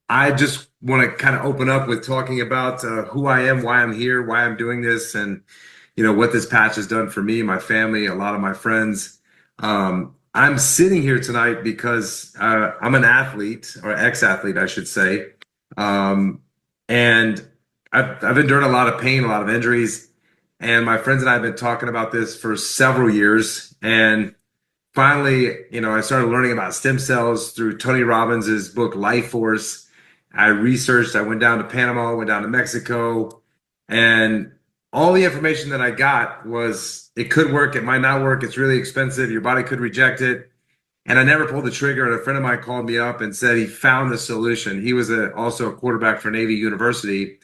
I just want to kind of open up with talking about who I am, why I'm here, why I'm doing this, and what this patch has done for me, my family, a lot of my friends. I'm sitting here tonight because I'm an athlete or ex-athlete, I should say, and I've endured a lot of pain, a lot of injuries, and my friends and I have been talking about this for several years, and finally, I started learning about stem cells through Tony Robbins's book Life Force. I researched, I went down to Panama, went down to Mexico, and all the information that I got was it could work, it might not work, it's really expensive, your body could reject it. And I never pulled the trigger. And a friend of mine called me up and said he found the solution. He was also a quarterback for Navy University.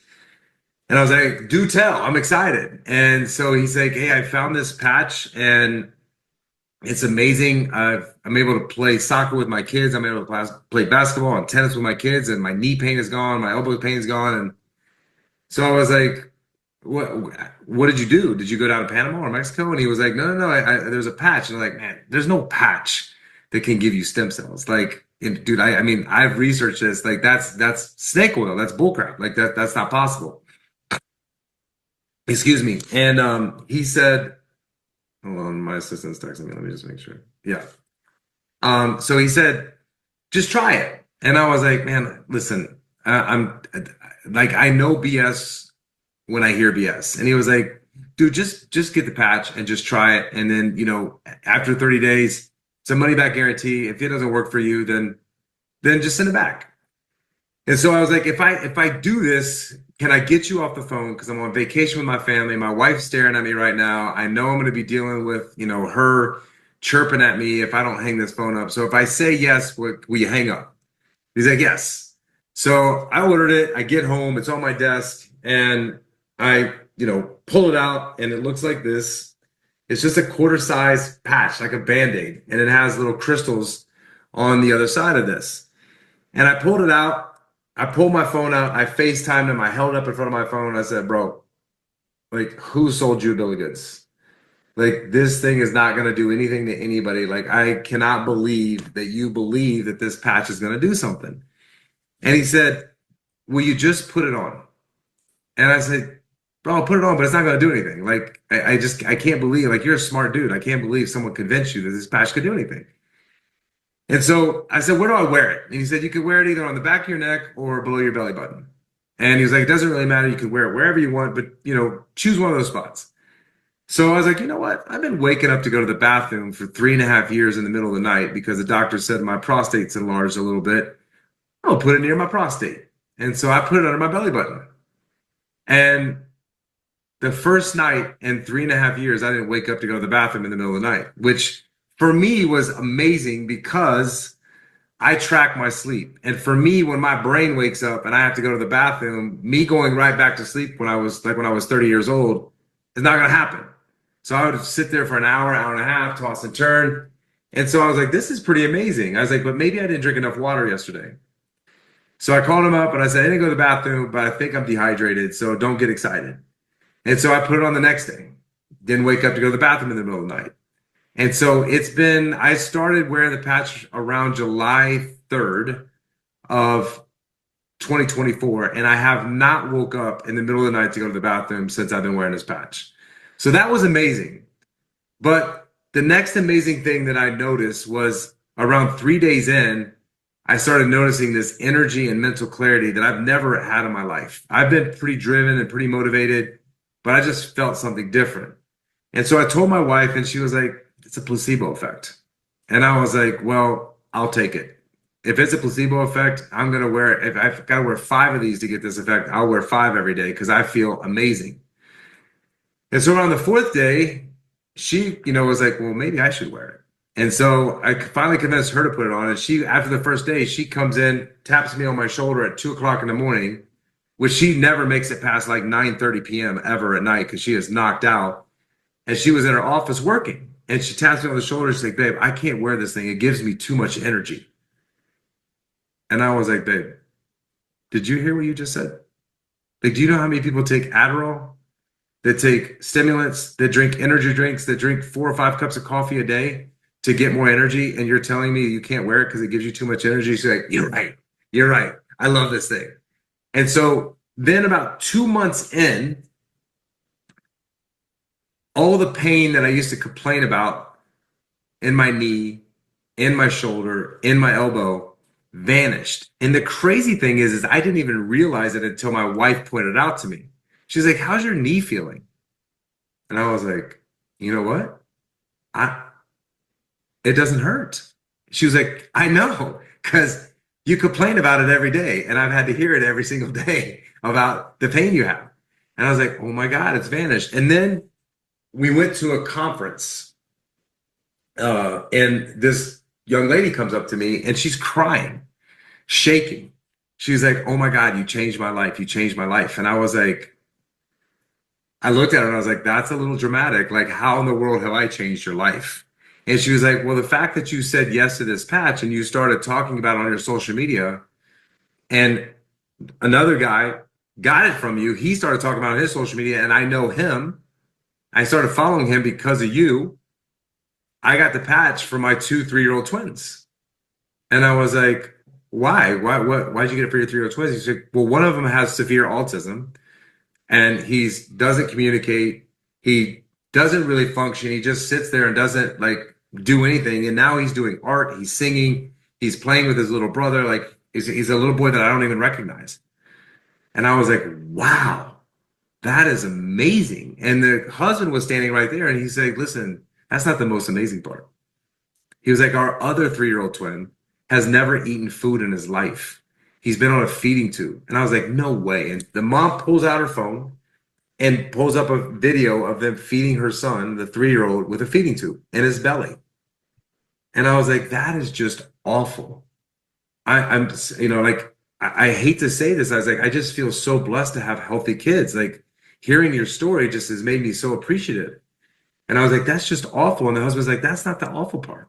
And I was like, do tell, I'm excited. And so he's like, hey, I found this patch and it's amazing. I'm able to play soccer with my kids. I'm able to play basketball and tennis with my kids, and my knee pain is gone, my elbow pain is gone. And so I was like, "What? What did you do? Did you go down to Panama or Mexico?" And he was like, "No, no, no. There's a patch." And I'm like, "Man, there's no patch that can give you stem cells." Like, dude, I mean, I've researched this. Like, that's snake oil. That's bullcrap. Like that's not possible. Excuse me. And he said, "Hold on, my assistant's texting me. Let me just make sure." Yeah. So he said, just try it. And I was like, man, listen, I'm like, I know BS when I hear BS. And he was like, dude, just get the patch and just try it. And then, after 30 days, it's a money back guarantee. If it doesn't work for you, then just send it back. And so I was like, if I do this, can I get you off the phone? Because I'm on vacation with my family. My wife's staring at me right now. I know I'm going to be dealing with, her chirping at me if I don't hang this phone up. So if I say yes, will you hang up? He's like, yes. So I ordered it. I get home. It's on my desk. And I, pull it out. And it looks like this. It's just a quarter size patch, like a Band-Aid. And it has little crystals on the other side of this. And I pulled it out. I pulled my phone out. I FaceTimed him. I held it up in front of my phone. I said, bro, like, who sold you a bill of goods? Like, this thing is not going to do anything to anybody. Like, I cannot believe that you believe that this patch is going to do something. And he said, will you just put it on? And I said, bro, I'll put it on, but it's not going to do anything. Like, I can't believe, like, you're a smart dude. I can't believe someone convinced you that this patch could do anything. And so I said, where do I wear it? And he said, you could wear it either on the back of your neck or below your belly button. And he was like, it doesn't really matter. You can wear it wherever you want, but, choose one of those spots. So I was like, you know what? I've been waking up to go to the bathroom for 3.5 years in the middle of the night because the doctor said my prostate's enlarged a little bit. I'll put it near my prostate. And so I put it under my belly button. And the first night in 3.5 years, I didn't wake up to go to the bathroom in the middle of the night, which for me was amazing because I track my sleep. And for me, when my brain wakes up and I have to go to the bathroom, me going right back to sleep when I was 30 years old is not going to happen. So I would sit there for an hour, hour and a half, toss and turn. And so I was like, this is pretty amazing. I was like, but maybe I didn't drink enough water yesterday. So I called him up and I said, I didn't go to the bathroom, but I think I'm dehydrated. So don't get excited. And so I put it on the next day. Didn't wake up to go to the bathroom in the middle of the night. And so I started wearing the patch around July 3rd of 2024. And I have not woke up in the middle of the night to go to the bathroom since I've been wearing this patch. So that was amazing. But the next amazing thing that I noticed was around 3 days in, I started noticing this energy and mental clarity that I've never had in my life. I've been pretty driven and pretty motivated, but I just felt something different. And so I told my wife, and she was like, it's a placebo effect. And I was like, well, I'll take it. If it's a placebo effect, I'm going to wear it. If I've got to wear 5 of these to get this effect, I'll wear 5 every day because I feel amazing. And so around the 4th day, she, was like, well, maybe I should wear it. And so I finally convinced her to put it on. And she, after the first day, she comes in, taps me on my shoulder at 2 o'clock in the morning, which she never makes it past like 9:30 p.m. ever at night because she is knocked out. And she was in her office working. And she taps me on the shoulder. She's like, babe, I can't wear this thing. It gives me too much energy. And I was like, babe, did you hear what you just said? Like, do you know how many people take Adderall, that take stimulants, that drink energy drinks, that drink 4 or 5 cups of coffee a day to get more energy? And you're telling me you can't wear it because it gives you too much energy? She's like, you're right. You're right. I love this thing. And so then about 2 months in, all the pain that I used to complain about in my knee, in my shoulder, in my elbow vanished. And the crazy thing is I didn't even realize it until my wife pointed it out to me. She's like, "How's your knee feeling?" And I was like, "You know what? I It doesn't hurt." She was like, "I know, because you complain about it every day, and I've had to hear it every single day about the pain you have." And I was like, "Oh my God, it's vanished." And then we went to a conference, and this young lady comes up to me and she's crying, shaking. She's like, "Oh my God, you changed my life. You changed my life." And I was like, I looked at her and I was like, "That's a little dramatic. Like, how in the world have I changed your life?" And she was like, "Well, the fact that you said yes to this patch and you started talking about it on your social media, and another guy got it from you, he started talking about it on his social media, and I know him. I started following him because of you. I got the patch for my two 3-year-old twins." And I was like, "Why? Why'd you get it for your 3-year-old twins?" He's like, "Well, one of them has severe autism and he's doesn't communicate. He doesn't really function. He just sits there and doesn't like do anything. And now he's doing art. He's singing. He's playing with his little brother. Like he's a little boy that I don't even recognize." And I was like, "Wow, that is amazing." And the husband was standing right there and he's like, "Listen, that's not the most amazing part." He was like, "Our other 3-year-old twin has never eaten food in his life. He's been on a feeding tube." And I was like, "No way." And the mom pulls out her phone and pulls up a video of them feeding her son, the 3-year-old, with a feeding tube in his belly. And I was like, that is just awful. I'm, like, I hate to say this. I was like, I just feel so blessed to have healthy kids. Like, hearing your story just has made me so appreciative. And I was like, that's just awful. And the husband's like, that's not the awful part.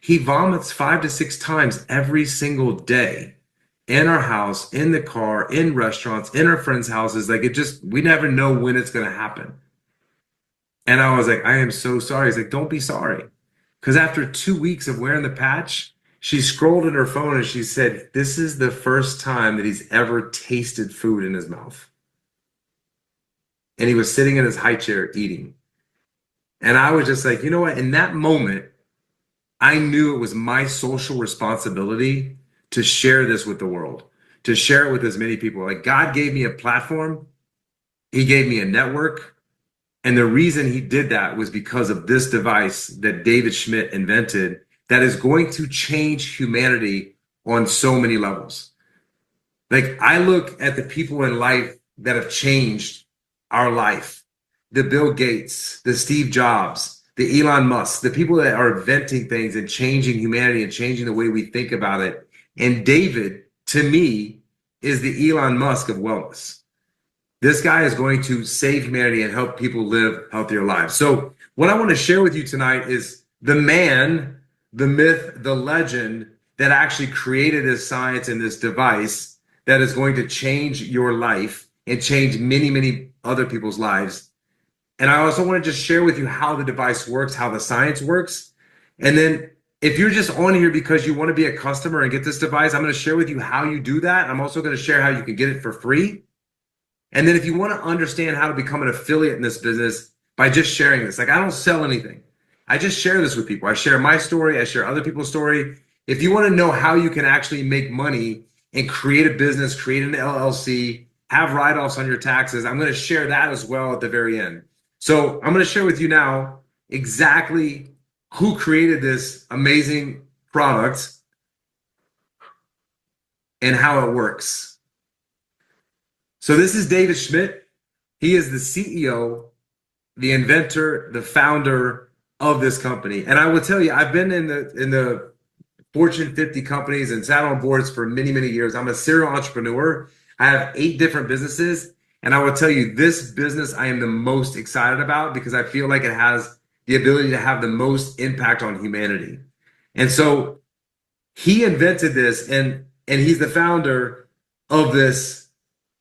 He vomits 5 to 6 times every single day in our house, in the car, in restaurants, in our friends' houses. Like, we never know when it's going to happen. And I was like, "I am so sorry." He's like, "Don't be sorry." Because after 2 weeks of wearing the patch, she scrolled in her phone and she said, "This is the first time that he's ever tasted food in his mouth." And he was sitting in his high chair eating. And I was just like, you know what? In that moment, I knew it was my social responsibility to share this with the world, to share it with as many people. Like, God gave me a platform, He gave me a network. And the reason He did that was because of this device that David Schmidt invented that is going to change humanity on so many levels. Like, I look at the people in life that have changed our life, the Bill Gates, the Steve Jobs, the Elon Musk, the people that are inventing things and changing humanity and changing the way we think about it. And David, to me, is the Elon Musk of wellness. This guy is going to save humanity and help people live healthier lives. So what I want to share with you tonight is the man, the myth, the legend that actually created this science and this device that is going to change your life and change many, many other people's lives. And I also want to just share with you how the device works, how the science works. And then if you're just on here because you want to be a customer and get this device, I'm going to share with you how you do that. I'm also going to share how you can get it for free. And then if you want to understand how to become an affiliate in this business by just sharing this, like, I don't sell anything. I just share this with people. I share my story. I share other people's story. If you want to know how you can actually make money and create a business, create an LLC, have write-offs on your taxes, I'm going to share that as well at the very end. So I'm going to share with you now exactly who created this amazing product and how it works. So this is David Schmidt. He is the CEO, the inventor, the founder of this company. And I will tell you, I've been in the Fortune 50 companies and sat on boards for many, many years. I'm a serial entrepreneur. I have 8 different businesses. And I will tell you, this business I am the most excited about because I feel like it has the ability to have the most impact on humanity. And so he invented this, and he's the founder of this.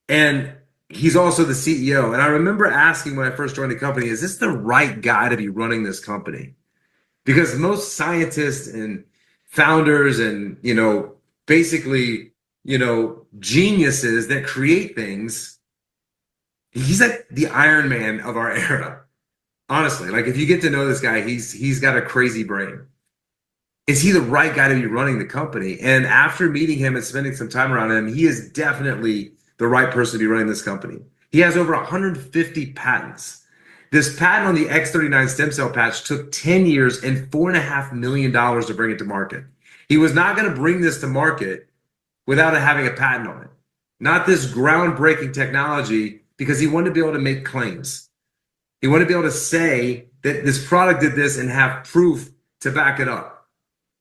And he's also the CEO. And I remember asking when I first joined the company, is this the right guy to be running this company? Because most scientists and founders and, basically geniuses that create things. He's like the Iron Man of our era. Honestly, like if you get to know this guy, he's got a crazy brain. Is he the right guy to be running the company? And after meeting him and spending some time around him, he is definitely the right person to be running this company. He has over 150 patents. This patent on the X39 stem cell patch took 10 years and $4.5 million to bring it to market. He was not going to bring this to market without having a patent on it. Not this groundbreaking technology, because he wanted to be able to make claims. He wanted to be able to say that this product did this and have proof to back it up.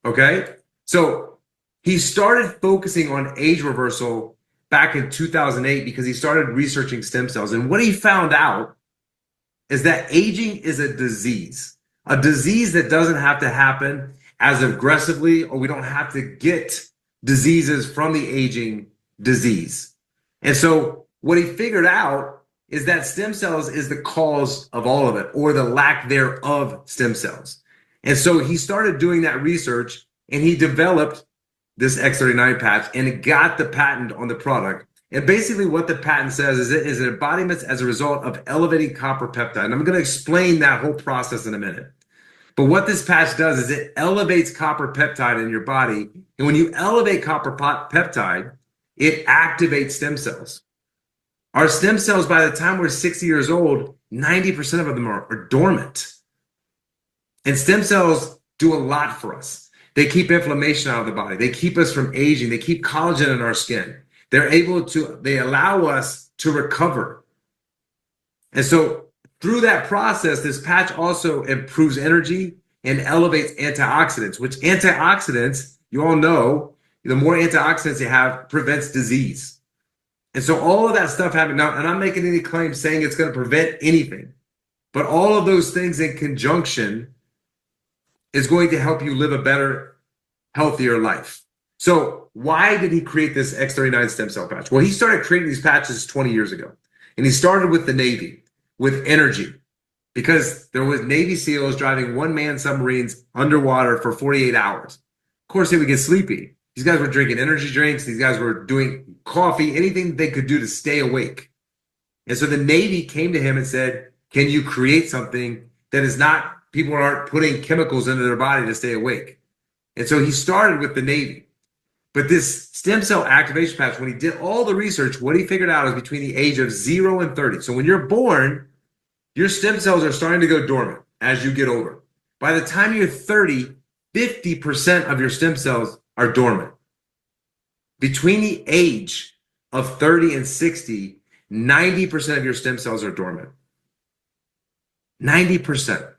Okay? So he started focusing on age reversal back in 2008 because he started researching stem cells. And what he found out is that aging is a disease that doesn't have to happen as aggressively, or we don't have to get diseases from the aging disease. And so what he figured out is that stem cells is the cause of all of it, or the lack thereof stem cells. And so he started doing that research, and he developed this X39 patch and got the patent on the product. And basically what the patent says is it is an embodiment as a result of elevating copper peptide. And I'm going to explain that whole process in a minute. But what this patch does is it elevates copper peptide in your body. And when you elevate copper peptide, it activates stem cells. Our stem cells, by the time we're 60 years old, 90% of them are dormant. And stem cells do a lot for us. They keep inflammation out of the body. They keep us from aging. They keep collagen in our skin. They allow us to recover. And so through that process, this patch also improves energy and elevates antioxidants, which antioxidants, you all know, the more antioxidants you have, prevents disease. And so all of that stuff happening now, and I'm not making any claims saying it's going to prevent anything, but all of those things in conjunction is going to help you live a better, healthier life. So why did he create this X39 stem cell patch? Well, he started creating these patches 20 years ago. And he started with the Navy, with energy, because there was Navy SEALs driving one-man submarines underwater for 48 hours. Of course, they would get sleepy. These guys were drinking energy drinks. These guys were doing coffee, anything they could do to stay awake. And so the Navy came to him and said, can you create something that is not, people aren't putting chemicals into their body to stay awake? And so he started with the Navy. But this stem cell activation patch, when he did all the research, what he figured out is between the age of 0 and 30. So when you're born, your stem cells are starting to go dormant as you get older. By the time you're 30, 50% of your stem cells are dormant. Between the age of 30 and 60, 90% of your stem cells are dormant. 90%.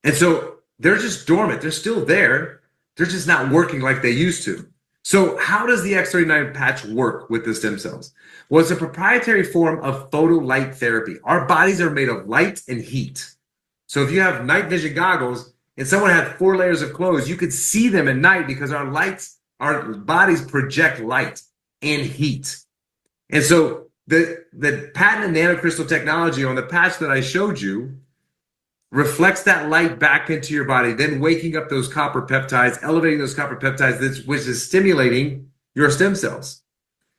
And so they're just dormant. They're still there. They're just not working like they used to. So how does the X39 patch work with the stem cells? Well, it's a proprietary form of photolight therapy. Our bodies are made of light and heat. So if you have night vision goggles and someone had 4 layers of clothes, you could see them at night because our bodies project light and heat. And so the patented nanocrystal technology on the patch that I showed you reflects that light back into your body, then waking up those copper peptides, elevating those copper peptides, which is stimulating your stem cells.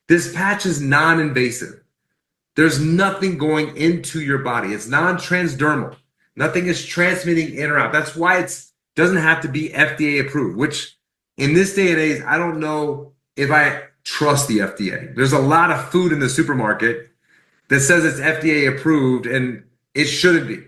This patch is non-invasive. There's nothing going into your body. It's non-transdermal. Nothing is transmitting in or out. That's why it doesn't have to be FDA approved, which in this day and age, I don't know if I trust the FDA. There's a lot of food in the supermarket that says it's FDA approved, and it shouldn't be.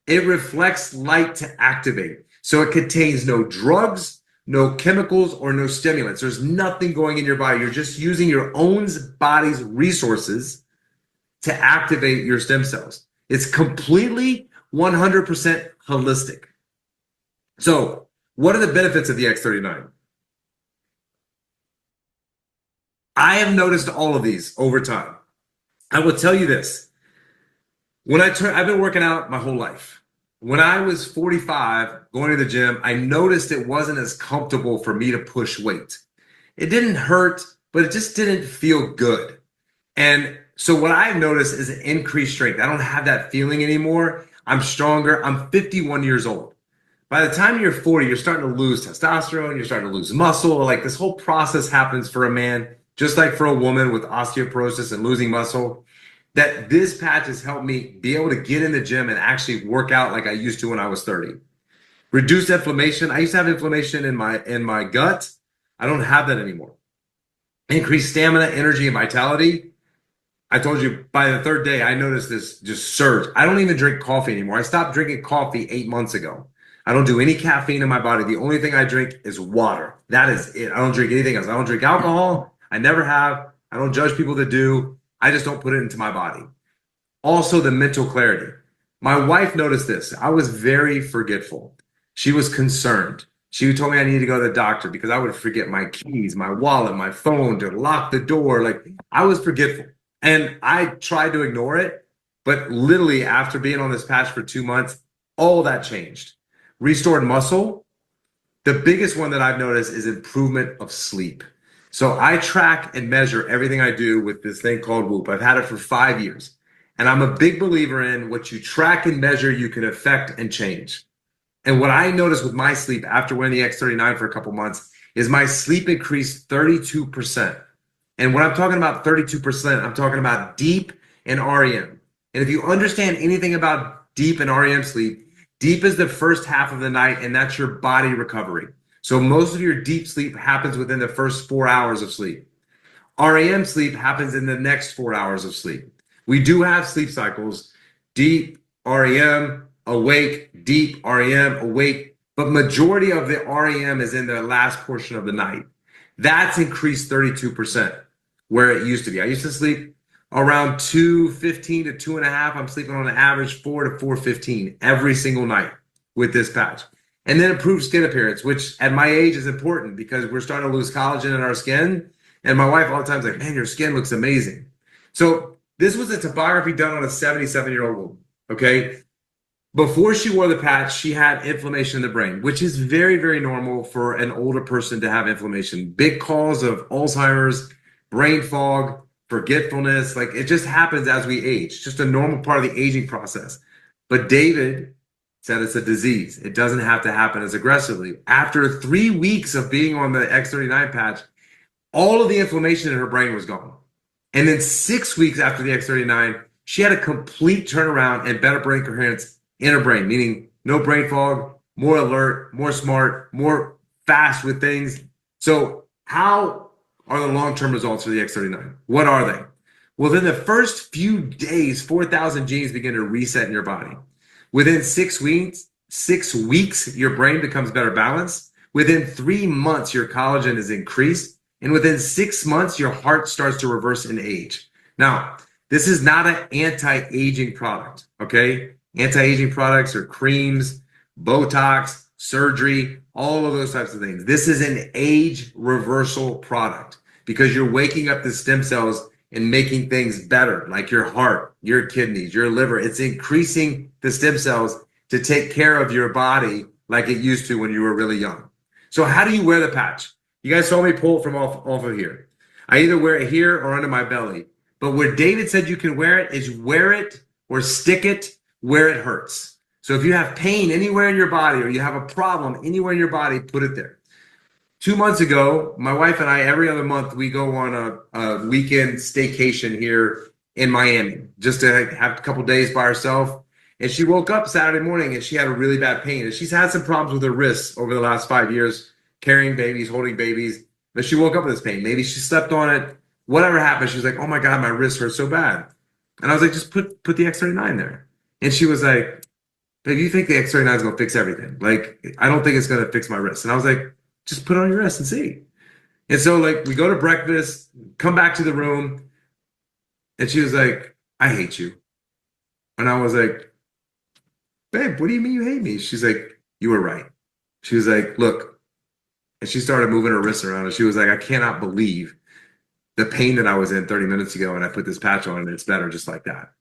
It reflects light to activate. So it contains no drugs, no chemicals, or no stimulants. There's nothing going in your body. You're just using your own body's resources to activate your stem cells. It's completely 100% holistic. So what are the benefits of the X39? I have noticed all of these over time. I will tell you this. I've been working out my whole life. When I was 45, going to the gym, I noticed it wasn't as comfortable for me to push weight. It didn't hurt, but it just didn't feel good. And so what I've noticed is an increased strength. I don't have that feeling anymore. I'm stronger. I'm 51 years old. By the time you're 40, you're starting to lose testosterone, you're starting to lose muscle. Like this whole process happens for a man, just like for a woman with osteoporosis and losing muscle. That this patch has helped me be able to get in the gym and actually work out like I used to when I was 30. Reduce inflammation. I used to have inflammation in my gut. I don't have that anymore. Increase stamina, energy, and vitality. I told you by the third day, I noticed this just surge. I don't even drink coffee anymore. I stopped drinking coffee 8 months ago. I don't do any caffeine in my body. The only thing I drink is water. That is it. I don't drink anything else. I don't drink alcohol. I never have. I don't judge people that do. I just don't put it into my body. Also, the mental clarity. My wife noticed this. I was very forgetful. She was concerned. She told me I needed to go to the doctor because I would forget my keys, my wallet, my phone, to lock the door. Like I was forgetful. And I tried to ignore it. But literally, after being on this patch for 2 months, all that changed. Restored muscle. The biggest one that I've noticed is improvement of sleep. So I track and measure everything I do with this thing called Whoop. I've had it for 5 years. And I'm a big believer in what you track and measure, you can affect and change. And what I noticed with my sleep after wearing the X39 for a couple months is my sleep increased 32%. And when I'm talking about 32%, I'm talking about deep and REM. And if you understand anything about deep and REM sleep, deep is the first half of the night, and that's your body recovery. So most of your deep sleep happens within the first 4 hours of sleep. REM sleep happens in the next 4 hours of sleep. We do have sleep cycles, deep, REM, awake, deep, REM, awake, but majority of the REM is in the last portion of the night. That's increased 32% where it used to be. I used to sleep around 2:15 to 2.5. I'm sleeping on an average 4 to 4:15 every single night with this patch. And then improved skin appearance, which at my age is important because we're starting to lose collagen in our skin. And my wife all the time is like, man, your skin looks amazing. So this was a topography done on a 77-year-old woman, okay? Before she wore the patch, she had inflammation in the brain, which is very, very normal for an older person to have inflammation. Big cause of Alzheimer's, brain fog, forgetfulness. Like it just happens as we age, just a normal part of the aging process. But David said it's a disease. It doesn't have to happen as aggressively. After 3 weeks of being on the X39 patch, all of the inflammation in her brain was gone. And then 6 weeks after the X39, she had a complete turnaround and better brain coherence in her brain, meaning no brain fog, more alert, more smart, more fast with things. So how are the long-term results for the X39? What are they? Well, in the first few days, 4,000 genes begin to reset in your body. Within 6 weeks, your brain becomes better balanced. Within 3 months, your collagen is increased. And within 6 months, your heart starts to reverse in age. Now, this is not an anti-aging product, okay? Anti-aging products are creams, Botox, surgery, all of those types of things. This is an age reversal product because you're waking up the stem cells and making things better, like your heart, your kidneys, your liver. It's increasing the stem cells to take care of your body like it used to when you were really young. So how do you wear the patch? You guys saw me pull it from off of here. I either wear it here or under my belly. But where David said you can wear it is wear it or stick it where it hurts. So if you have pain anywhere in your body or you have a problem anywhere in your body, put it there. 2 months ago, my wife and I, every other month, we go on a weekend staycation here in Miami just to have a couple days by herself. And she woke up Saturday morning and she had a really bad pain. And she's had some problems with her wrists over the last 5 years, carrying babies, holding babies. But she woke up with this pain. Maybe she slept on it. Whatever happened, she was like, oh my God, my wrist hurts so bad. And I was like, just put the X39 there. And she was like, babe, you think the X39 is going to fix everything? Like, I don't think it's going to fix my wrist. And I was like, just put it on your wrist and see. And so like we go to breakfast, come back to the room. And she was like, I hate you. And I was like, babe, what do you mean you hate me? She's like, you were right. She was like, look. And she started moving her wrists around. And she was like, I cannot believe the pain that I was in 30 minutes ago. And I put this patch on and it's better just like that.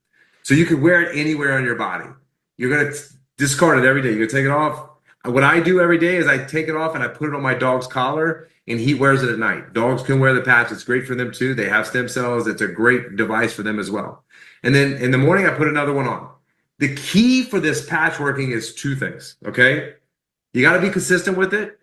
So you can wear it anywhere on your body. You're going to discard it every day. You're going to take it off. What I do every day is I take it off and I put it on my dog's collar and he wears it at night. Dogs can wear the patch. It's great for them too. They have stem cells. It's a great device for them as well. And then in the morning, I put another one on. The key for this patch working is two things, okay? You got to be consistent with it.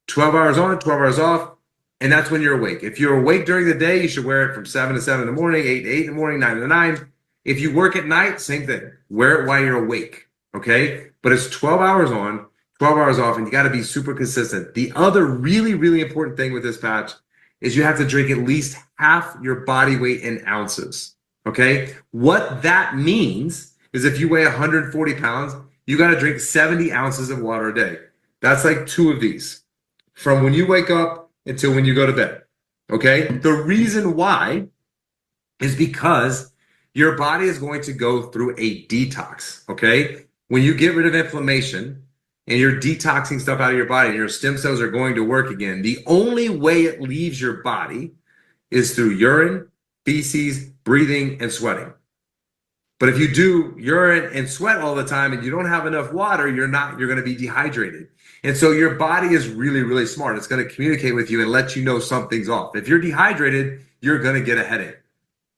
12 hours on, 12 hours off. And that's when you're awake. If you're awake during the day, you should wear it from 7 to 7 in the morning, 8 to 8 in the morning, 9 to 9. If you work at night, same thing. Wear it while you're awake. Okay. But it's 12 hours on, 12 hours off, and you got to be super consistent. The other really, really important thing with this patch is you have to drink at least half your body weight in ounces. Okay. What that means is if you weigh 140 pounds, you got to drink 70 ounces of water a day. That's like 2 of these from when you wake up until when you go to bed. Okay. The reason why is because your body is going to go through a detox. Okay. When you get rid of inflammation and you're detoxing stuff out of your body and your stem cells are going to work again, the only way it leaves your body is through urine, feces, breathing, and sweating. But if you do urine and sweat all the time and you don't have enough water, you're going to be dehydrated. And so your body is really, really smart. It's going to communicate with you and let you know something's off. If you're dehydrated, you're going to get a headache.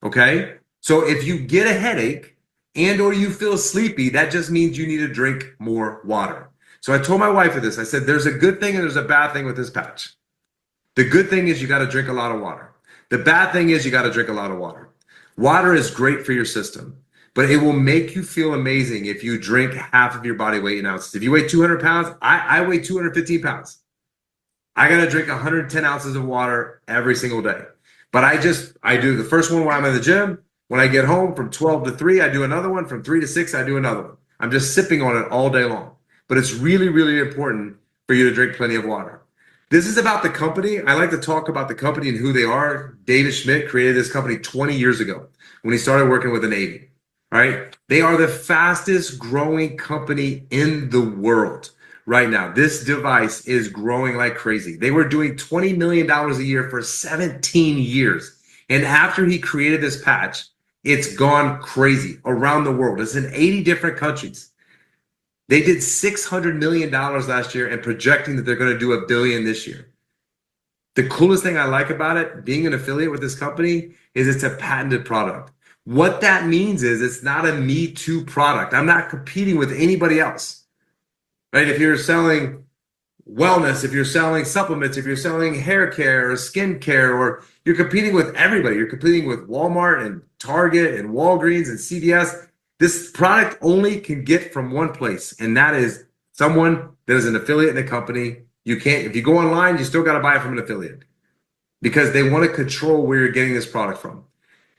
Okay? So if you get a headache and or you feel sleepy, that just means you need to drink more water. So I told my wife this. I said, there's a good thing and there's a bad thing with this patch. The good thing is you got to drink a lot of water. The bad thing is you got to drink a lot of water. Water is great for your system, but it will make you feel amazing if you drink half of your body weight in ounces. If you weigh 200 pounds, I weigh 215 pounds. I got to drink 110 ounces of water every single day. But I do the first one when I'm in the gym. When I get home from 12 to 3, I do another one. From 3 to 6, I do another one. I'm just sipping on it all day long. But it's really, really important for you to drink plenty of water. This is about the company. I like to talk about the company and who they are. David Schmidt created this company 20 years ago when he started working with the Navy. Right? They are the fastest growing company in the world right now. This device is growing like crazy. They were doing $20 million a year for 17 years. And after he created this patch, it's gone crazy around the world. It's in 80 different countries. They did $600 million last year and projecting that they're going to do $1 billion this year. The coolest thing I like about it, being an affiliate with this company, is it's a patented product. What that means is it's not a me too product. I'm not competing with anybody else, right? If you're selling wellness, if you're selling supplements, if you're selling hair care or skin care, or you're competing with everybody, you're competing with Walmart and Target and Walgreens and CVS. This product only can get from one place, and that is someone that is an affiliate in a company. You can't, if you go online, you still got to buy it from an affiliate because they want to control where you're getting this product from.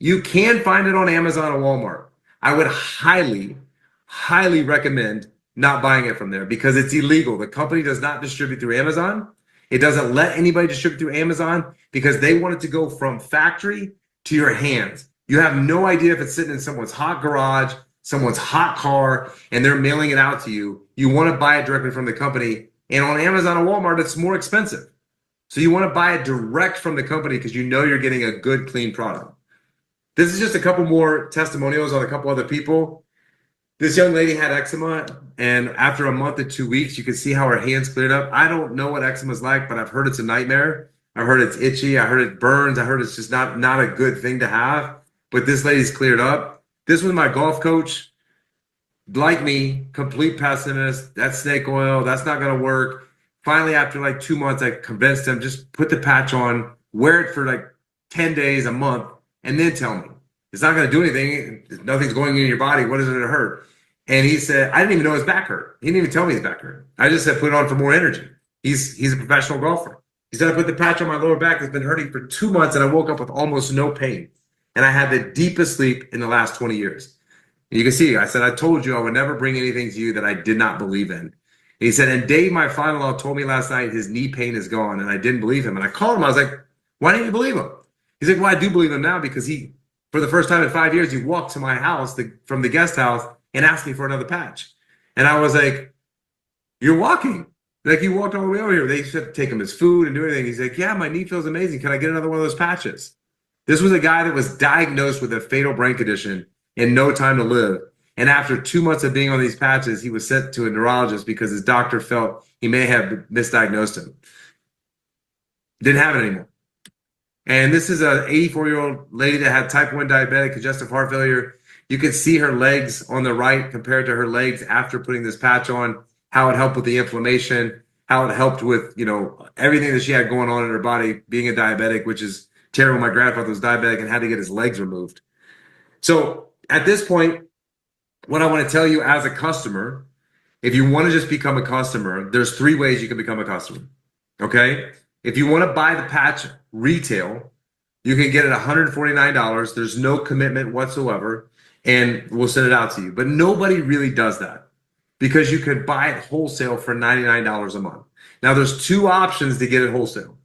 You can find it on Amazon or Walmart. I would highly, highly recommend not buying it from there because it's illegal. The company does not distribute through Amazon. It doesn't let anybody distribute through Amazon because they want it to go from factory to your hands. You have no idea if it's sitting in someone's hot garage, someone's hot car, and they're mailing it out to you. You want to buy it directly from the company. And on Amazon or Walmart, it's more expensive. So you want to buy it direct from the company because you know you're getting a good, clean product. This is just a couple more testimonials on a couple other people. This young lady had eczema, and after a month to 2 weeks, you can see how her hands cleared up. I don't know what eczema is like, but I've heard it's a nightmare. I've heard it's itchy. I heard it burns. I heard it's just not a good thing to have. But this lady's cleared up. This was my golf coach. Like me, complete pessimist. That's snake oil. That's not going to work. Finally, after like 2 months, I convinced him, just put the patch on, wear it for like 10 days, a month, and then tell me. It's not going to do anything. Nothing's going in your body. What is it to hurt? And he said, I didn't even know his back hurt. He didn't even tell me his back hurt. I just said, put it on for more energy. He's a professional golfer. He said, I put the patch on my lower back. It's been hurting for 2 months, and I woke up with almost no pain. And I had the deepest sleep in the last 20 years. And you can see, I said, I told you I would never bring anything to you that I did not believe in. And he said, and Dave, my father-in-law, told me last night his knee pain is gone, and I didn't believe him. And I called him. I was like, why didn't you believe him? He's like, well, I do believe him now because he, for the first time in 5 years, he walked to my house from the guest house and asked me for another patch. And I was like, you're walking. Like, you walked all the way over here. They used to take him his food and do everything. He's like, yeah, my knee feels amazing. Can I get another one of those patches? This was a guy that was diagnosed with a fatal brain condition and no time to live. And after 2 months of being on these patches, he was sent to a neurologist because his doctor felt he may have misdiagnosed him. Didn't have it anymore. And this is an 84-year-old lady that had type 1 diabetic, congestive heart failure. You can see her legs on the right compared to her legs after putting this patch on, how it helped with the inflammation. how it helped with, everything that she had going on in her body, being a diabetic, which is terrible. My grandfather was diabetic and had to get his legs removed. So at this point, what I want to tell you as a customer, if you want to just become a customer, there's 3 ways you can become a customer. Okay? If you want to buy the patch retail, you can get it $149. There's no commitment whatsoever, and we'll send it out to you. But nobody really does that because you could buy it wholesale for $99 a month. Now, there's 2 options to get it wholesale.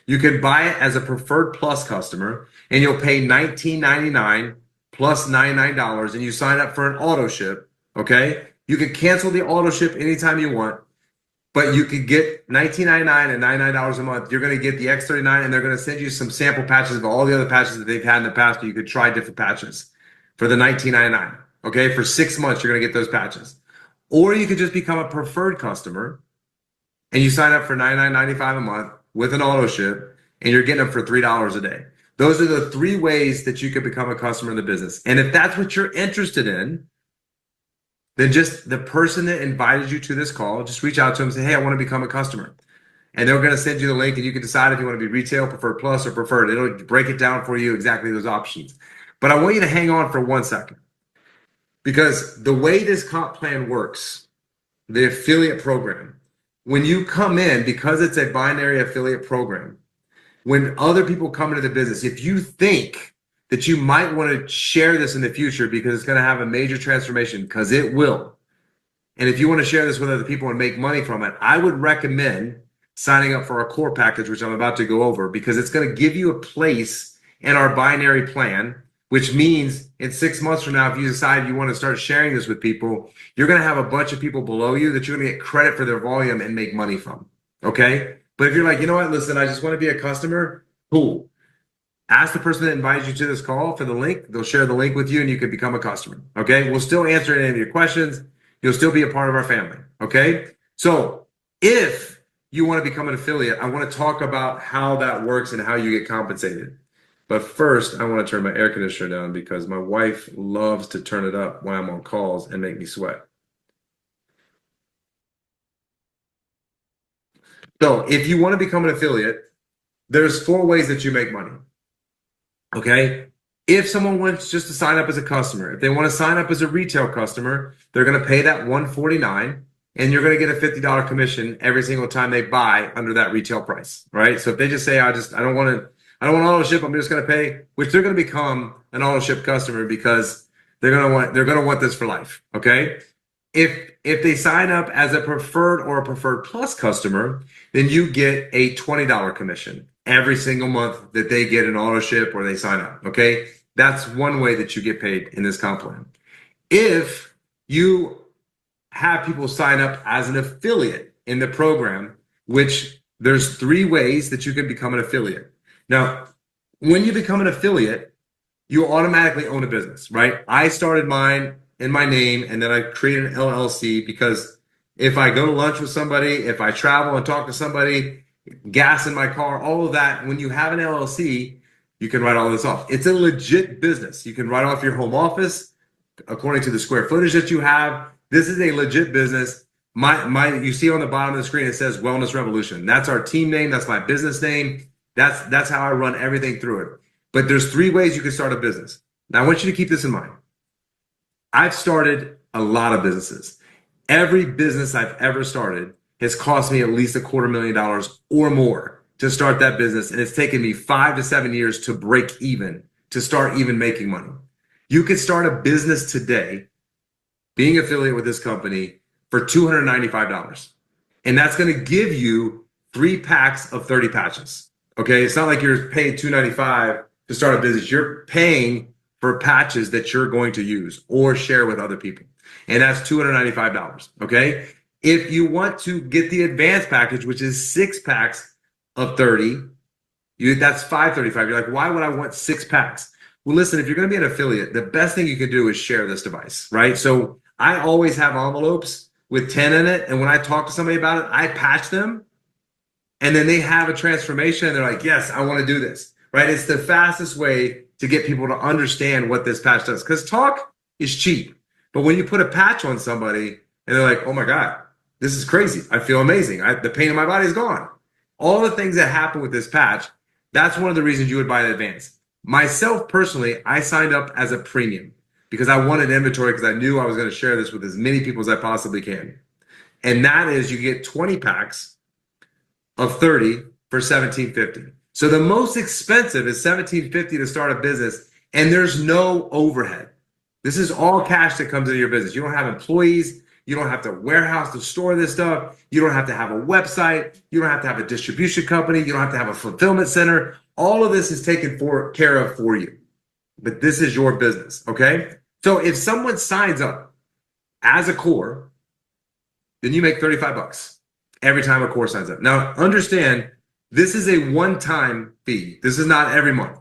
You can buy it as a Preferred Plus customer, and you'll pay $19.99 plus $99, and you sign up for an auto ship. Okay? You can cancel the auto ship anytime you want. But you could get $19.99 and $99 a month. You're going to get the X39, and they're going to send you some sample patches of all the other patches that they've had in the past. You could try different patches for the $19.99. Okay, for 6 months, you're going to get those patches. Or you could just become a preferred customer, and you sign up for $99.95 a month with an auto ship, and you're getting them for $3 a day. Those are the 3 ways that you could become a customer in the business. And if that's what you're interested in, then just the person that invited you to this call, just reach out to them and say, hey, I want to become a customer. And they're going to send you the link, and you can decide if you want to be retail, preferred plus, or preferred. It'll break it down for you, exactly those options. But I want you to hang on for 1 second, because the way this comp plan works, the affiliate program, when you come in, because it's a binary affiliate program, when other people come into the business, if you think that you might want to share this in the future because it's going to have a major transformation, because it will. And if you want to share this with other people and make money from it, I would recommend signing up for our core package, which I'm about to go over, because it's going to give you a place in our binary plan, which means in 6 months from now, if you decide you want to start sharing this with people, you're going to have a bunch of people below you that you're going to get credit for their volume and make money from. Okay? But if you're like, you know what, listen, I just want to be a customer, cool. Ask the person that invited you to this call for the link. They'll share the link with you, and you can become a customer. Okay? We'll still answer any of your questions. You'll still be a part of our family. Okay? So if you want to become an affiliate, I want to talk about how that works and how you get compensated. But first, I want to turn my air conditioner down because my wife loves to turn it up when I'm on calls and make me sweat. So if you want to become an affiliate, there's 4 ways that you make money. Okay. If someone wants just to sign up as a customer, if they want to sign up as a retail customer, they're going to pay that $149, and you're going to get a $50 commission every single time they buy under that retail price. Right. So if they just say, I don't want auto ship, I'm just going to pay, which they're going to become an auto ship customer because they're going to want this for life. Okay. If they sign up as a preferred or a preferred plus customer, then you get a $20 commission every single month that they get an auto ship or they sign up. Okay. That's one way that you get paid in this comp plan. If you have people sign up as an affiliate in the program, which there's 3 ways that you can become an affiliate. Now, when you become an affiliate, you automatically own a business, right? I started mine in my name, and then I created an LLC because if I go to lunch with somebody, if I travel and talk to somebody, gas in my car, all of that, when you have an LLC, you can write all this off. It's a legit business. You can write off your home office according to the square footage that you have. This is a legit business. You see on the bottom of the screen, it says Wellness Revolution. That's our team name. That's my business name. That's how I run everything through it. But there's 3 ways you can start a business. Now, I want you to keep this in mind. I've started a lot of businesses. Every business I've ever started has cost me at least $250,000 or more to start that business. And it's taken me 5 to 7 years to break even, to start even making money. You could start a business today, being affiliated with this company, for $295. And that's going to give you 3 packs of 30 patches. Okay. It's not like you're paying $295 to start a business. You're paying for patches that you're going to use or share with other people. And that's $295. Okay. If you want to get the advanced package, which is 6 packs of 30, that's $535. You're like, why would I want 6 packs? Well, listen, if you're going to be an affiliate, the best thing you can do is share this device, right? So I always have envelopes with 10 in it. And when I talk to somebody about it, I patch them. And then they have a transformation and they're like, yes, I want to do this, right? It's the fastest way to get people to understand what this patch does. Because talk is cheap. But when you put a patch on somebody and they're like, oh my God, This is crazy. I feel amazing. The pain in my body is gone. All the things that happen with this patch, that's one of the reasons you would buy it in advance. Myself personally, I signed up as a premium because I wanted inventory because I knew I was going to share this with as many people as I possibly can. And that is you get 20 packs of 30 for $17.50. So the most expensive is $17.50 to start a business, and there's no overhead. This is all cash that comes into your business. You don't have employees. You don't have to warehouse to store this stuff. You don't have to have a website. You don't have to have a distribution company. You don't have to have a fulfillment center. All of this is taken care of for you. But this is your business, okay? So if someone signs up as a core, then you make 35 bucks every time a core signs up. Now, understand, this is a one-time fee. This is not every month.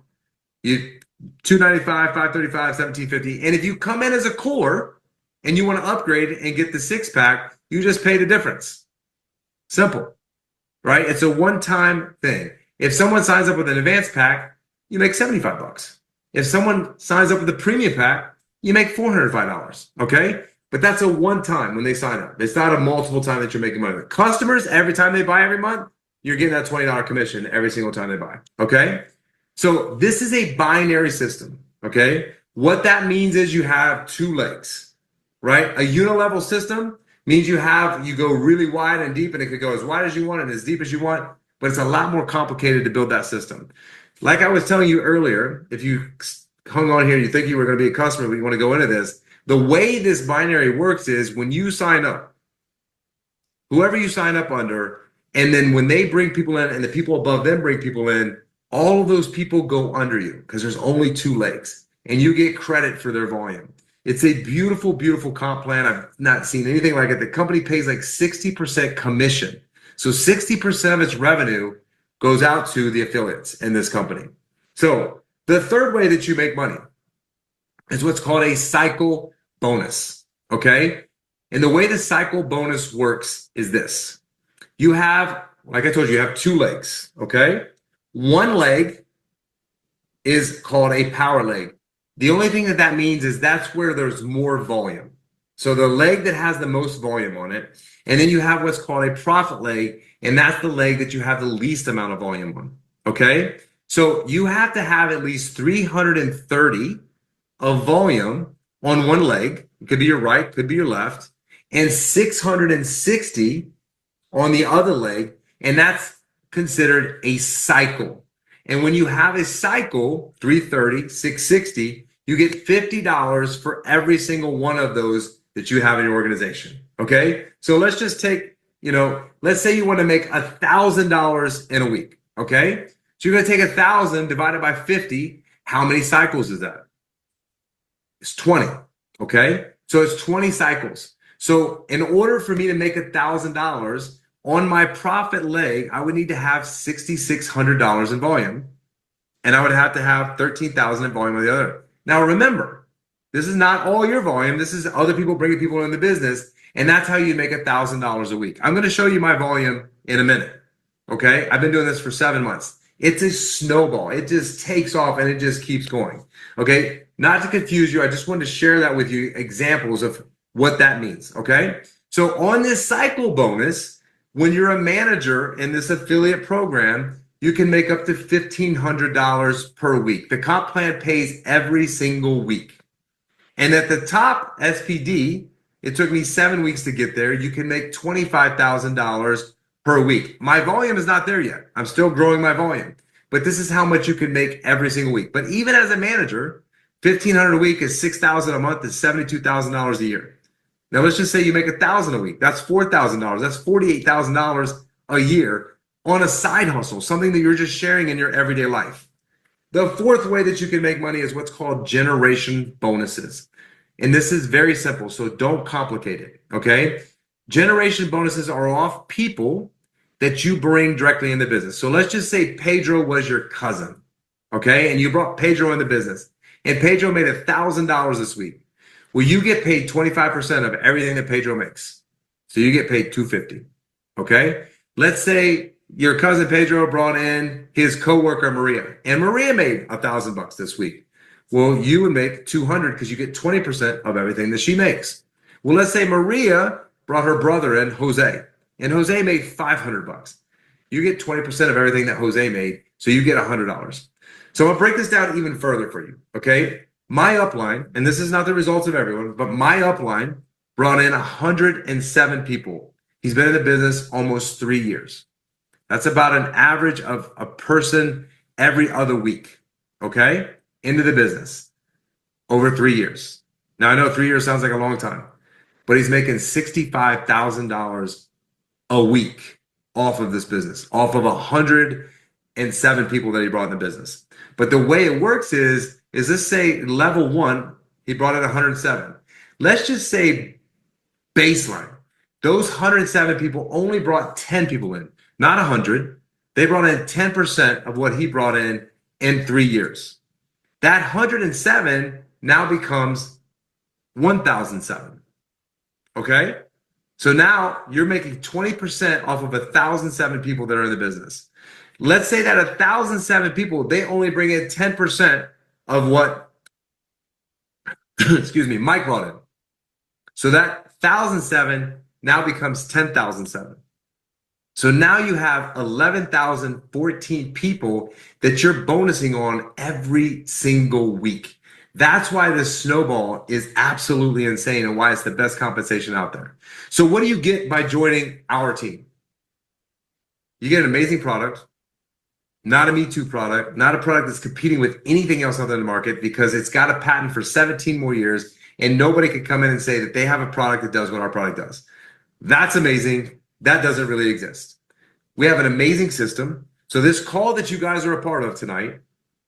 You $295, $535, $17.50. And if you come in as a core and you want to upgrade and get the 6-pack, you just pay the difference. Simple, right? It's a one-time thing. If someone signs up with an advanced pack, you make 75 bucks. If someone signs up with a premium pack, you make $405, okay? But that's a one-time when they sign up. It's not a multiple time that you're making money. Customers, every time they buy every month, you're getting that $20 commission every single time they buy, okay? So this is a binary system, okay? What that means is you have two legs, right? A unilevel system means you go really wide and deep, and it could go as wide as you want and as deep as you want, but it's a lot more complicated to build that system. Like I was telling you earlier, if you hung on here, you think you were going to be a customer, but you want to go into this, the way this binary works is when you sign up, whoever you sign up under, and then when they bring people in and the people above them bring people in, all of those people go under you because there's only two legs and you get credit for their volume. It's a beautiful, beautiful comp plan. I've not seen anything like it. The company pays like 60% commission. So 60% of its revenue goes out to the affiliates in this company. So the third way that you make money is what's called a cycle bonus, okay? And the way the cycle bonus works is this. You have, like I told you, you have two legs, okay? One leg is called a power leg. The only thing that means is that's where there's more volume. So the leg that has the most volume on it, and then you have what's called a profit leg, and that's the leg that you have the least amount of volume on, okay? So you have to have at least 330 of volume on one leg. It could be your right, could be your left, and 660 on the other leg, and that's considered a cycle. And when you have a cycle, 330, 660, you get $50 for every single one of those that you have in your organization, okay? So let's just take, let's say you want to make $1,000 in a week, okay? So you're going to take 1,000 divided by 50. How many cycles is that? It's 20, okay? So it's 20 cycles. So in order for me to make $1,000 on my profit leg, I would need to have $6,600 in volume, and I would have to have 13,000 in volume on the other. Now remember, this is not all your volume. This is other people bringing people in the business, and that's how you make $1,000 a week. I'm going to show you my volume in a minute, okay? I've been doing this for 7 months. It's a snowball. It just takes off, and it just keeps going, okay? Not to confuse you, I just wanted to share that with you, examples of what that means, okay? So on this cycle bonus, when you're a manager in this affiliate program, you can make up to $1,500 per week. The comp plan pays every single week. And at the top SPD, it took me 7 weeks to get there. You can make $25,000 per week. My volume is not there yet. I'm still growing my volume. But this is how much you can make every single week. But even as a manager, $1,500 a week is $6,000 a month, is $72,000 a year. Now let's just say you make $1,000 a week. That's $4,000. That's $48,000 a year on a side hustle, something that you're just sharing in your everyday life. The fourth way that you can make money is what's called generation bonuses. And this is very simple, so don't complicate it, okay? Generation bonuses are off people that you bring directly in the business. So let's just say Pedro was your cousin, okay? And you brought Pedro in the business, and Pedro made $1,000 this week. Well, you get paid 25% of everything that Pedro makes. So you get paid $250, okay? Let's say your cousin Pedro brought in his coworker Maria, and Maria made $1,000 this week. Well, you would make $200 because you get 20% of everything that she makes. Well, let's say Maria brought her brother in, Jose, and Jose made $500. You get 20% of everything that Jose made, so you get $100. So I'm gonna break this down even further for you, okay? My upline, and this is not the results of everyone, but my upline brought in 107 people. He's been in the business almost 3 years. That's about an average of a person every other week, okay? Into the business over 3 years. Now, I know 3 years sounds like a long time, but he's making $65,000 a week off of this business, off of 107 people that he brought in the business. But the way it works is let's say level one, he brought in 107. Let's just say baseline. Those 107 people only brought 10 people in, not 100. They brought in 10% of what he brought in 3 years. That 107 now becomes 1,007. Okay? So now you're making 20% off of 1,007 people that are in the business. Let's say that 1,007 people, they only bring in 10% of what, excuse me, Mike brought in. So that 1,007 now becomes 10,007. So now you have 11,014 people that you're bonusing on every single week. That's why this snowball is absolutely insane and why it's the best compensation out there. So what do you get by joining our team? You get an amazing product, not a Me Too product, not a product that's competing with anything else out there in the market because it's got a patent for 17 more years and nobody could come in and say that they have a product that does what our product does. That's amazing. That doesn't really exist. We have an amazing system. So this call that you guys are a part of tonight,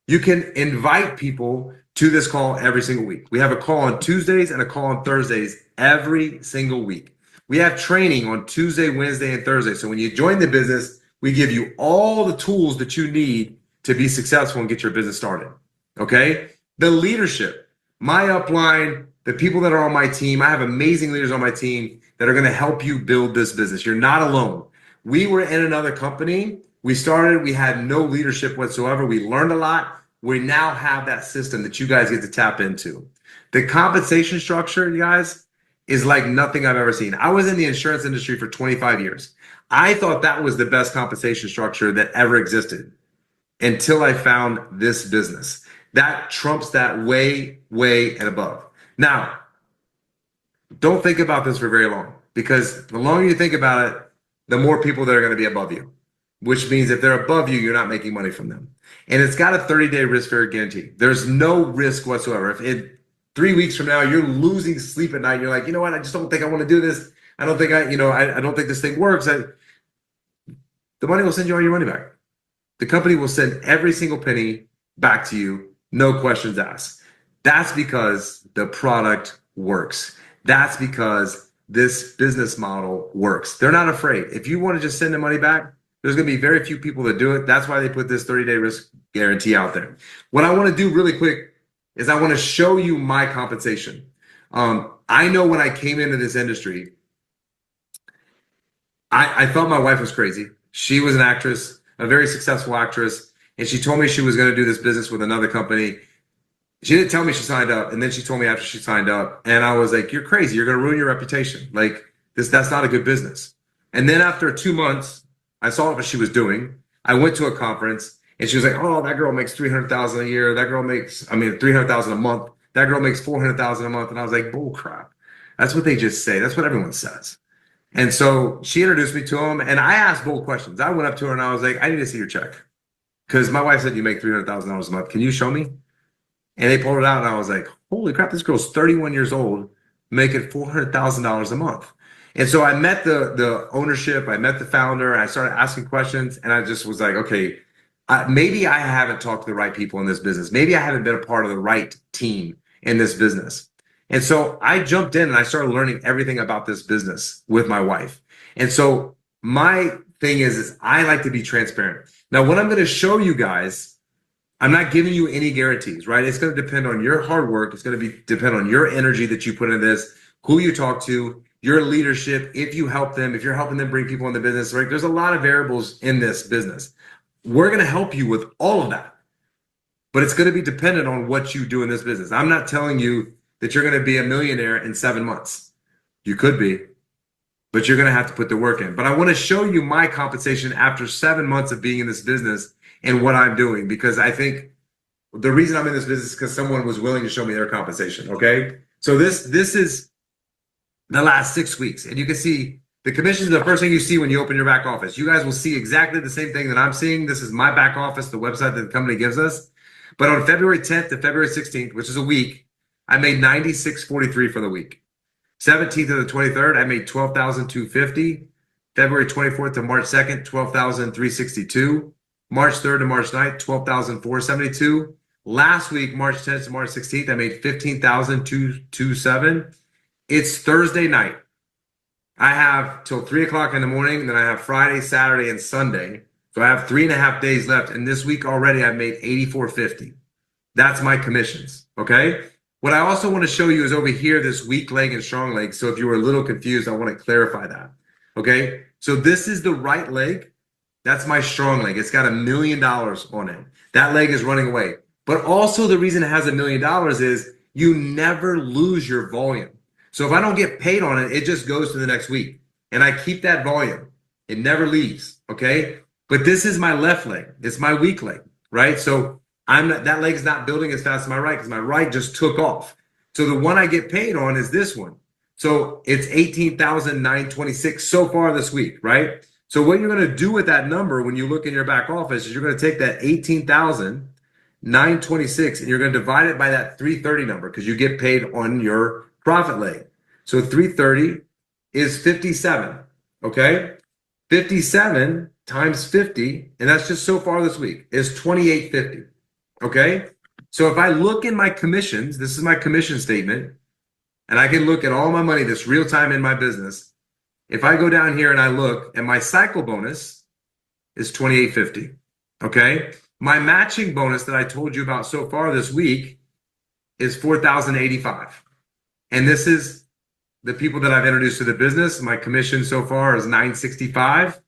you can invite people to this call every single week. We have a call on Tuesdays and a call on Thursdays every single week. We have training on Tuesday, Wednesday, and Thursday. So when you join the business, we give you all the tools that you need to be successful and get your business started. Okay? The leadership, my upline, the people that are on my team, I have amazing leaders on my team that are going to help you build this business. You're not alone. We were in another company. We had no leadership whatsoever. We learned a lot. We now have that system that you guys get to tap into. The compensation structure, you guys, is like nothing I've ever seen. I was in the insurance industry for 25 years. I thought that was the best compensation structure that ever existed until I found this business. That trumps that way, way and above. Now, don't think about this for very long because the longer you think about it, the more people that are going to be above you, which means if they're above you, you're not making money from them. And it's got a 30-day risk-free guarantee. There's no risk whatsoever. If in 3 weeks from now you're losing sleep at night, you're like, you know what? I just don't think I want to do this. I don't think I don't think this thing works. The money will send you all your money back. The company will send every single penny back to you, no questions asked. That's because the product works. That's because this business model works. They're not afraid. If you want to just send the money back, there's going to be very few people that do it. That's why they put this 30-day risk guarantee out there. What I want to do really quick is I want to show you my compensation. I know when I came into this industry, I thought my wife was crazy. She was an actress, a very successful actress, and she told me she was going to do this business with another company. She didn't tell me she signed up, and then she told me after she signed up, and I was like, you're crazy. You're going to ruin your reputation. Like, that's not a good business. And then after 2 months, I saw what she was doing. I went to a conference, and she was like, oh, that girl makes $300,000 a year. That girl makes, $300,000 a month. That girl makes $400,000 a month. And I was like, bull crap. That's what they just say. That's what everyone says. And so she introduced me to him, and I asked bold questions. I went up to her, and I was like, I need to see your check. Because my wife said you make $300,000 a month. Can you show me? And they pulled it out, and I was like, holy crap, this girl's 31 years old, making $400,000 a month. And so I met the ownership, I met the founder, and I started asking questions, and I just was like, okay, maybe I haven't talked to the right people in this business. Maybe I haven't been a part of the right team in this business. And so I jumped in and I started learning everything about this business with my wife. And so my thing is I like to be transparent. Now, what I'm going to show you guys, I'm not giving you any guarantees, right? It's going to depend on your hard work. It's going to depend on your energy that you put in this, who you talk to, your leadership, if you help them, if you're helping them bring people in the business, right? There's a lot of variables in this business. We're going to help you with all of that, but it's going to be dependent on what you do in this business. I'm not telling you that you're going to be a millionaire in 7 months. You could be. but you're going to have to put the work in. But I want to show you my compensation after 7 months of being in this business and what I'm doing, because I think the reason I'm in this business is because someone was willing to show me their compensation. Okay. So this is the last 6 weeks, and you can see the commissions are the first thing you see when you open your back office. You guys will see exactly the same thing that I'm seeing. This is my back office, the website that the company gives us. But on February 10th to February 16th, which is a week, I made $96.43 for the week. 17th to the 23rd, I made $12,250. February 24th to March 2nd, $12,362. March 3rd to March 9th, $12,472. Last week, March 10th to March 16th, I made $15,227. It's Thursday night. I have till 3 o'clock in the morning, then I have Friday, Saturday, and Sunday. So I have 3.5 days left. And this week already, I've made $84.50. That's my commissions. Okay. What I also want to show you is over here, this weak leg and strong leg. So if you were a little confused, I want to clarify that. Okay. So this is the right leg. That's my strong leg. It's got $1 million on it. That leg is running away. But also the reason it has $1 million is you never lose your volume. So if I don't get paid on it, it just goes to the next week. And I keep that volume. It never leaves. Okay. But this is my left leg. It's my weak leg, right? So that leg's not building as fast as my right because my right just took off. So the one I get paid on is this one. So it's 18,926 so far this week, right? So what you're going to do with that number when you look in your back office is you're going to take that 18,926 and you're going to divide it by that 330 number because you get paid on your profit leg. So 330 is 57, okay? 57 times 50, and that's just so far this week, is 2850. Okay. So if I look in my commissions, this is my commission statement, and I can look at all my money that's real time in my business. If I go down here and I look, and my cycle bonus is 2850. Okay. My matching bonus that I told you about so far this week is 4,085. And this is the people that I've introduced to the business. My commission so far is 965.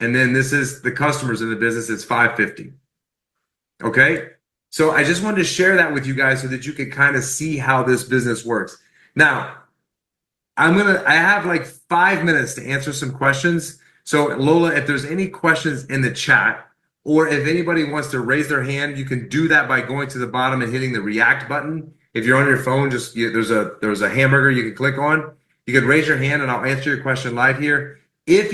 And then this is the customers in the business, it's 550. Okay. So I just wanted to share that with you guys so that you can kind of see how this business works. Now, I have like 5 minutes to answer some questions. So Lola, if there's any questions in the chat, or if anybody wants to raise their hand, you can do that by going to the bottom and hitting the react button. If you're on your phone, there's a hamburger you can click on. You can raise your hand and I'll answer your question live here. If you